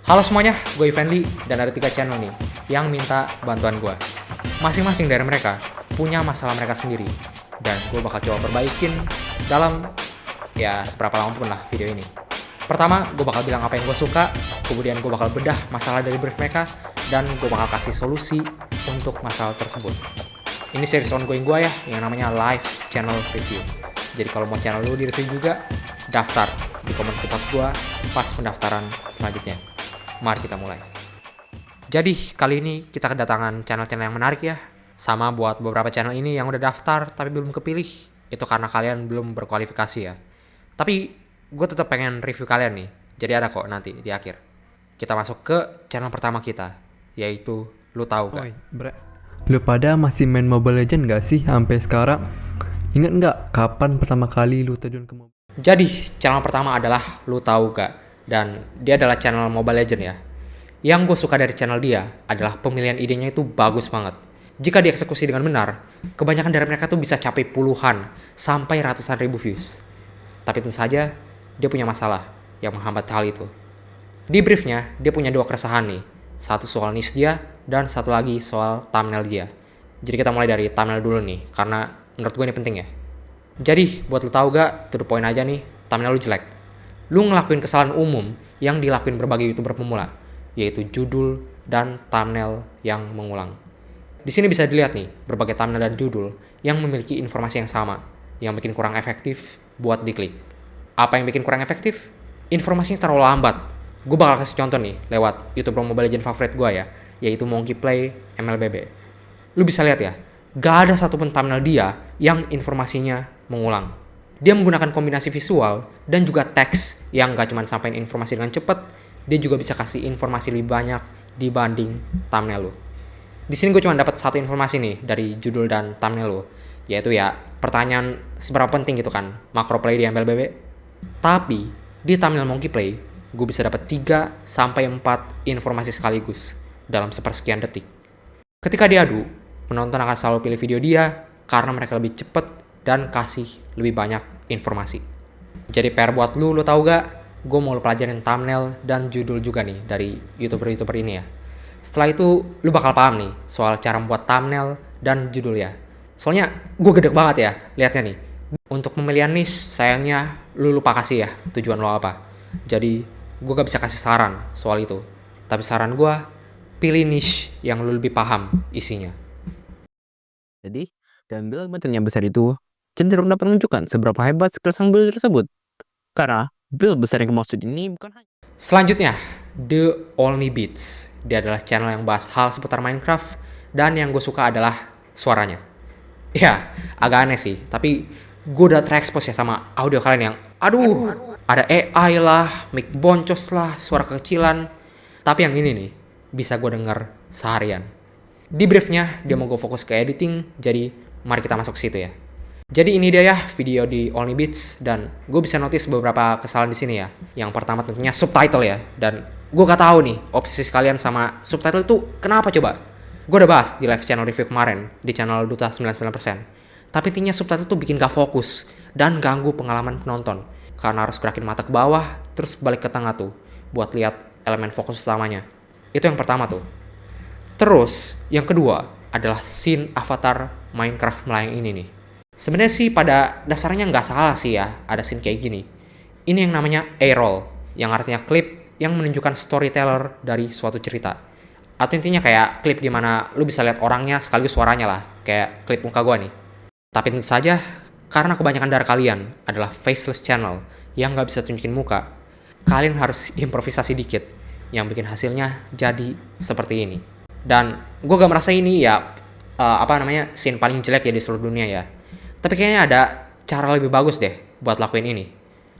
Halo semuanya, gue Ivendi dan ada 3 channel nih yang minta bantuan gue. Masing-masing dari mereka punya masalah mereka sendiri dan gue bakal coba perbaikin dalam seberapa lama pun lah video ini. Pertama, gue bakal bilang apa yang gue suka, kemudian gue bakal bedah masalah dari brief mereka, dan gue bakal kasih solusi untuk masalah tersebut. Ini series ongoing gue ya, yang namanya live channel review. Jadi kalau mau channel lu di review juga, daftar di komunitas gue pas pendaftaran selanjutnya. Mari kita mulai. Jadi kali ini kita kedatangan channel-channel yang menarik ya. Sama buat beberapa channel ini yang udah daftar tapi belum kepilih. Itu karena kalian belum berkualifikasi ya. Tapi gue tetap pengen review kalian nih. Jadi ada kok nanti di akhir. Kita masuk ke channel pertama kita, yaitu Lu Tahu Gak? Lu pada masih main Mobile Legends gak sih sampai sekarang? Ingat nggak kapan pertama kali lu terjun ke Mobile? Jadi channel pertama adalah Lu Tahu Gak? Dan dia adalah channel Mobile Legends ya. Yang gue suka dari channel dia adalah pemilihan idenya itu bagus banget. Jika dieksekusi dengan benar, kebanyakan dari mereka tuh bisa capai puluhan sampai ratusan ribu views. Tapi tentu saja, dia punya masalah yang menghambat hal itu. Di briefnya, dia punya 2 keresahan nih. Satu soal niche dia, dan satu lagi soal thumbnail dia. Jadi kita mulai dari thumbnail dulu nih, karena menurut gue ini penting ya. Jadi, buat lo tau gak, to the point aja nih, thumbnail lu jelek. Lu ngelakuin kesalahan umum yang dilakuin berbagai YouTuber pemula, yaitu judul dan thumbnail yang mengulang. Di sini bisa dilihat nih, berbagai thumbnail dan judul yang memiliki informasi yang sama, yang bikin kurang efektif buat diklik. Apa yang bikin kurang efektif? Informasinya terlalu lambat. Gue bakal kasih contoh nih, lewat YouTuber Mobile Legends favorit gue ya, yaitu Monkey Play MLBB. Lu bisa lihat ya, gak ada satupun thumbnail dia yang informasinya mengulang. Dia menggunakan kombinasi visual dan juga teks yang gak cuma sampaikan informasi dengan cepat, dia juga bisa kasih informasi lebih banyak dibanding thumbnail lu. Di sini gue cuma dapat satu informasi nih dari judul dan thumbnail lu, yaitu ya pertanyaan seberapa penting gitu kan makro play di MLBB. Tapi di thumbnail Monkey Play, gue bisa dapat 3 sampai 4 informasi sekaligus dalam sepersekian detik. Ketika diadu, penonton akan selalu pilih video dia karena mereka lebih cepat dan kasih lebih banyak informasi. Jadi PR buat lu tahu gak? Gue mau lu pelajarin thumbnail dan judul juga nih dari YouTuber-YouTuber ini ya. Setelah itu lu bakal paham nih soal cara membuat thumbnail dan judul ya. Soalnya gue gede banget ya lihatnya nih. Untuk pemilihan niche sayangnya lu lupa kasih ya tujuan lo apa. Jadi gue gak bisa kasih saran soal itu. Tapi saran gue, pilih niche yang lu lebih paham isinya. Jadi, dalam bilang benteng yang besar itu cenderung dapat menunjukkan seberapa hebat skill sang build tersebut. Karena build besar yang maksud ini bukan hanya. Selanjutnya, The Only Beats. Dia adalah channel yang bahas hal seputar Minecraft dan yang gue suka adalah suaranya. Ya, agak aneh sih, tapi gue udah terekspos ya sama audio kalian yang ada AI lah, mic boncos lah, suara kekecilan. Tapi yang ini nih, bisa gue denger seharian. Di briefnya, dia mau gue fokus ke editing, jadi mari kita masuk ke situ ya. Jadi ini dia ya video di Only Beats dan gue bisa notice beberapa kesalahan di sini ya. Yang pertama tentunya subtitle ya, dan gue gak tahu nih obsesi kalian sama subtitle itu kenapa coba. Gue udah bahas di live channel review kemarin di channel Duta 99%. Tapi intinya subtitle tuh bikin gak fokus dan ganggu pengalaman penonton karena harus gerakin mata ke bawah terus balik ke tengah tuh buat lihat elemen fokus utamanya. Itu yang pertama tuh. Terus yang kedua adalah scene avatar Minecraft melayang ini nih. Sebenarnya sih pada dasarnya nggak salah sih ya ada scene kayak gini. Ini yang namanya A-roll, yang artinya klip yang menunjukkan storyteller dari suatu cerita. Atau intinya kayak klip di mana lu bisa lihat orangnya sekaligus suaranya lah, kayak klip muka gua nih. Tapi tentu saja, karena kebanyakan dari kalian adalah faceless channel yang nggak bisa tunjukin muka, kalian harus improvisasi dikit, yang bikin hasilnya jadi seperti ini. Dan gue gak merasa ini ya scene paling jelek ya di seluruh dunia ya. Tapi kayaknya ada cara lebih bagus deh buat lakuin ini.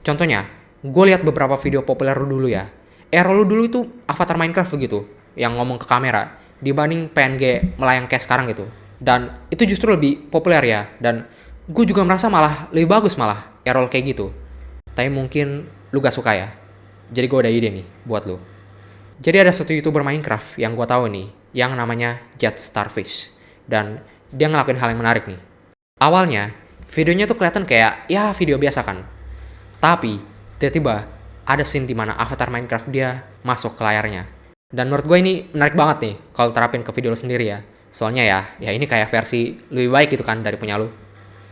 Contohnya, gue lihat beberapa video populer dulu ya. Lu dulu itu avatar Minecraft begitu, yang ngomong ke kamera, dibanding PNG melayang kayak sekarang gitu. Dan itu justru lebih populer ya. Dan gue juga merasa malah lebih bagus malah Errol kayak gitu. Tapi mungkin lu gak suka ya. Jadi gue ada ide nih buat lu. Jadi ada satu YouTuber Minecraft yang gue tahu nih, yang namanya Jet Starfish. Dan dia ngelakuin hal yang menarik nih. Awalnya, videonya tuh kelihatan kayak, ya video biasa kan. Tapi, tiba-tiba, ada scene dimana avatar Minecraft dia masuk ke layarnya. Dan menurut gue ini menarik banget nih kalau terapin ke video lo sendiri ya. Soalnya ya ini kayak versi lebih baik gitu kan dari punya lo.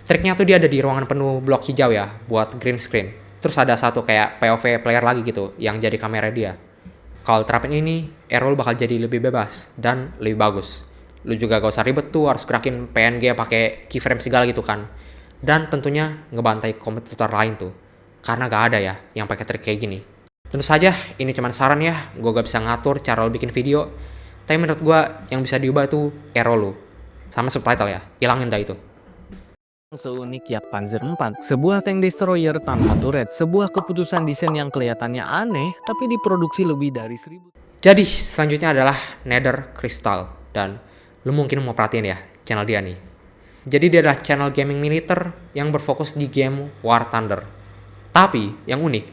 Triknya tuh dia ada di ruangan penuh blok hijau ya, buat green screen. Terus ada satu kayak POV player lagi gitu, yang jadi kamera dia. Kalau terapin ini, error bakal jadi lebih bebas dan lebih bagus. Lu juga gak usah ribet tuh harus gerakin PNG pakai keyframe segala gitu kan. Dan tentunya ngebantai kompetitor lain tuh. Karena gak ada ya yang pakai trik kayak gini. Tentu saja ini cuma saran ya, gue gak bisa ngatur cara lo bikin video. Tapi menurut gue yang bisa diubah itu error lu. Sama subtitle ya, hilangin dah itu. Seunik Yak Panzer IV, sebuah tank destroyer tanpa turret, sebuah keputusan desain yang kelihatannya aneh tapi diproduksi lebih dari 1000. Jadi selanjutnya adalah Nether Crystal, dan lu mungkin mau perhatiin ya channel dia nih. Jadi dia adalah channel gaming militer yang berfokus di game War Thunder. Tapi yang unik,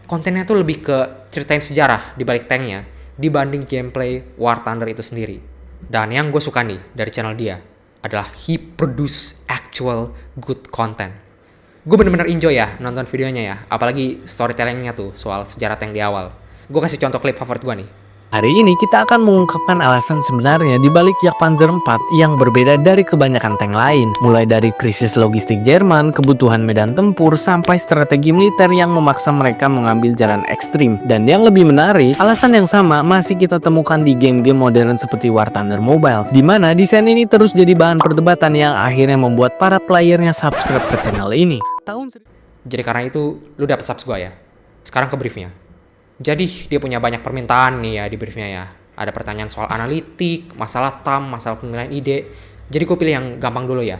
kontennya tuh lebih ke ceritain sejarah di balik tanknya dibanding gameplay War Thunder itu sendiri. Dan yang gue suka nih dari channel dia adalah he produce actual good content. Gue bener-bener enjoy ya nonton videonya ya, apalagi storytellingnya tuh soal sejarah tank di awal. Gue kasih contoh klip favorit gue nih. Hari ini kita akan mengungkapkan alasan sebenarnya di balik Yak Panzer IV yang berbeda dari kebanyakan tank lain. Mulai dari krisis logistik Jerman, kebutuhan medan tempur, sampai strategi militer yang memaksa mereka mengambil jalan ekstrim. Dan yang lebih menarik, alasan yang sama masih kita temukan di game-game modern seperti War Thunder Mobile, di mana desain ini terus jadi bahan perdebatan yang akhirnya membuat para playernya subscribe ke channel ini. Jadi karena itu, lu dapet subs gue ya. Sekarang ke briefnya. Jadi dia punya banyak permintaan nih ya di briefnya ya. Ada pertanyaan soal analitik, masalah TAM, masalah pemilihan ide. Jadi gue pilih yang gampang dulu ya.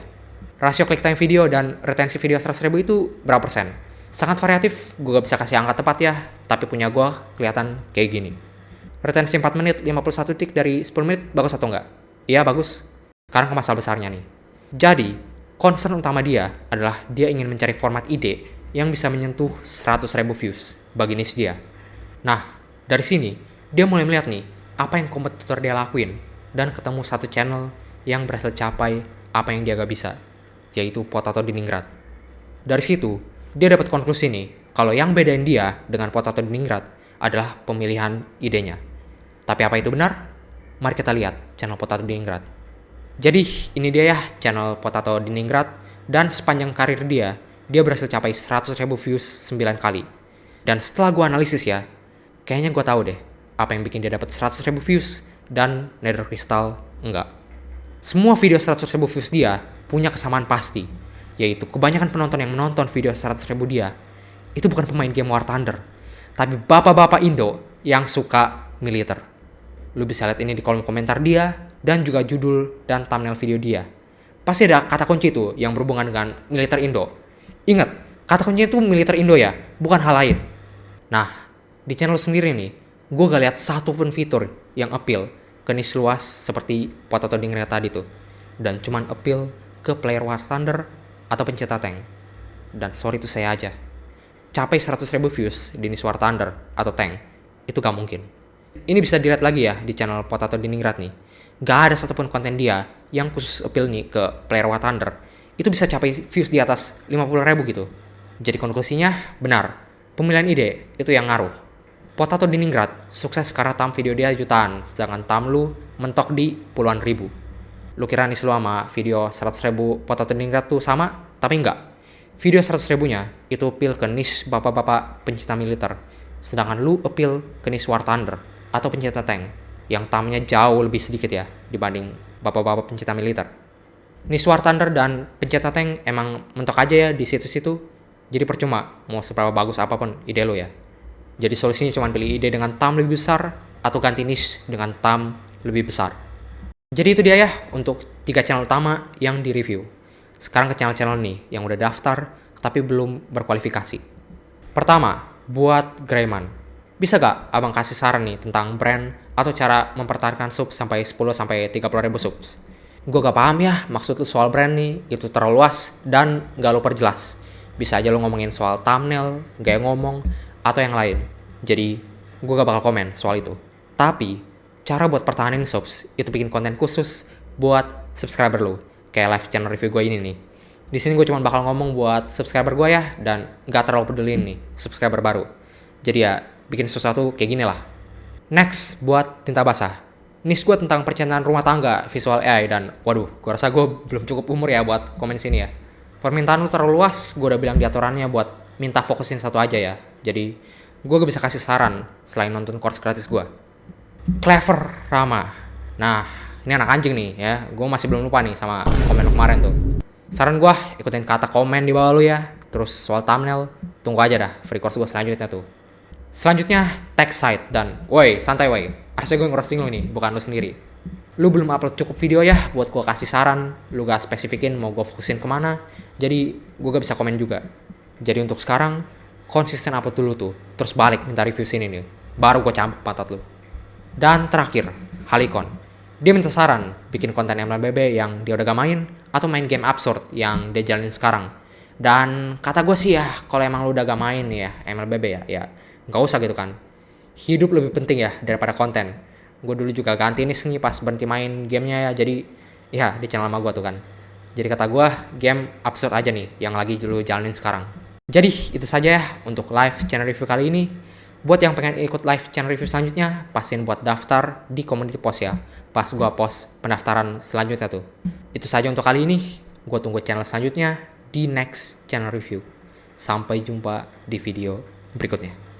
Rasio click time video dan retensi video 100.000 itu berapa persen? Sangat variatif, gue gak bisa kasih angka tepat ya. Tapi punya gue kelihatan kayak gini. Retensi 4 menit, 51 detik dari 10 menit, bagus atau enggak? Iya bagus. Sekarang ke masalah besarnya nih. Jadi, concern utama dia adalah dia ingin mencari format ide yang bisa menyentuh 100.000 views bagi niche dia. Nah, dari sini, dia mulai melihat nih, apa yang kompetitor dia lakuin, dan ketemu satu channel yang berhasil capai apa yang dia gak bisa, yaitu Potato Diningrat. Dari situ, dia dapat konklusi nih, kalau yang bedain dia dengan Potato Diningrat adalah pemilihan idenya. Tapi apa itu benar? Mari kita lihat channel Potato Diningrat. Jadi, ini dia ya channel Potato Diningrat, dan sepanjang karir dia berhasil capai 100.000 views 9 kali. Dan setelah gue analisis ya, kayaknya gue tahu deh apa yang bikin dia dapat 100.000 views dan Nether Crystal enggak. Semua video 100.000 views dia punya kesamaan pasti, yaitu kebanyakan penonton yang menonton video 100.000 dia itu bukan pemain game War Thunder, tapi bapak-bapak Indo yang suka militer. Lu bisa lihat ini di kolom komentar dia dan juga judul dan thumbnail video dia. Pasti ada kata kunci tuh yang berhubungan dengan militer Indo. Ingat, kata kuncinya itu militer Indo ya, bukan hal lain. Nah, di channel sendiri nih, gue gak lihat satupun fitur yang appeal ke niche luas seperti Potato Diningrat tadi tuh. Dan cuman appeal ke player War Thunder atau pencinta tank. Dan sorry itu saya aja. Capai 100.000 views di niche War Thunder atau tank, itu gak mungkin. Ini bisa dilihat lagi ya di channel Potato Diningrat nih. Gak ada satupun konten dia yang khusus appeal nih ke player War Thunder. Itu bisa capai views di atas 50.000 gitu. Jadi konklusinya benar, pemilihan ide itu yang ngaruh. Potato Diningrat sukses karena tam video dia jutaan, sedangkan tam lu mentok di puluhan ribu. Lu kira nih selama video 100.000 Potato Diningrat tuh sama? Tapi enggak. Video 100.000-nya itu appeal ke niche bapak-bapak pencinta militer, sedangkan lu appeal ke niche War Thunder atau pencinta tank, yang tamnya jauh lebih sedikit ya dibanding bapak-bapak pencinta militer. Niche War Thunder dan pencinta tank emang mentok aja ya di situ-situ, jadi percuma mau seberapa bagus apapun ide lu ya. Jadi solusinya cuma pilih ide dengan tam lebih besar atau ganti niche dengan tam lebih besar. Jadi itu dia ya untuk 3 channel utama yang di-review. Sekarang ke channel-channel nih yang udah daftar tapi belum berkualifikasi. Pertama, buat Greyman. Bisa gak abang kasih saran nih tentang brand atau cara mempertahankan sub sampai 10-30 ribu subs? Gue gak paham ya maksud lu soal brand nih, itu terlalu luas dan gak lu perjelas. Bisa aja lu ngomongin soal thumbnail, gaya ngomong, atau yang lain. Jadi, gue gak bakal komen soal itu. Tapi, cara buat pertahanin subs itu bikin konten khusus buat subscriber lu. Kayak live channel review gue ini nih. Di sini gue cuma bakal ngomong buat subscriber gue ya, dan gak terlalu pedulin nih subscriber baru. Jadi ya bikin sesuatu kayak gini lah. Next, buat tinta basah. Nis gue tentang perencanaan rumah tangga, visual AI, dan waduh, gue rasa gue belum cukup umur ya buat komen sini ya. Permintaan lu terlalu luas, gue udah bilang di aturannya buat minta fokusin satu aja ya. Jadi, gue gak bisa kasih saran selain nonton course gratis gue. Clever Rama. Nah, ini anak anjing nih ya, gue masih belum lupa nih sama komen lu kemarin tuh. Saran gue, ikutin kata komen di bawah lu ya. Terus soal thumbnail, tunggu aja dah free course gue selanjutnya tuh. Selanjutnya, tag site dan woi, santai woi. Harusnya gue ngerosting lu nih, bukan lu sendiri. Lu belum upload cukup video ya buat gue kasih saran. Lu gak spesifikin mau gue fokusin kemana. Jadi, gue gak bisa komen juga. Jadi untuk sekarang, konsisten upload dulu tuh. Terus balik minta review sini nih. Baru gue campur pantat lu. Dan terakhir, Halikon. Dia minta saran, bikin konten MLBB yang dia udah gak main, atau main game absurd yang dia jalanin sekarang. Dan kata gue sih ya, kalau emang lu udah gak main ya MLBB ya gak usah gitu kan. Hidup lebih penting ya daripada konten. Gue dulu juga ganti nis nih pas berhenti main gamenya ya. Jadi ya di channel lama gue tuh kan. Jadi kata gue game absurd aja nih yang lagi dulu jalanin sekarang. Jadi itu saja ya untuk live channel review kali ini. Buat yang pengen ikut live channel review selanjutnya, pastiin buat daftar di community post ya. Pas gue post pendaftaran selanjutnya tuh. Itu saja untuk kali ini. Gue tunggu channel selanjutnya di next channel review. Sampai jumpa di video berikutnya.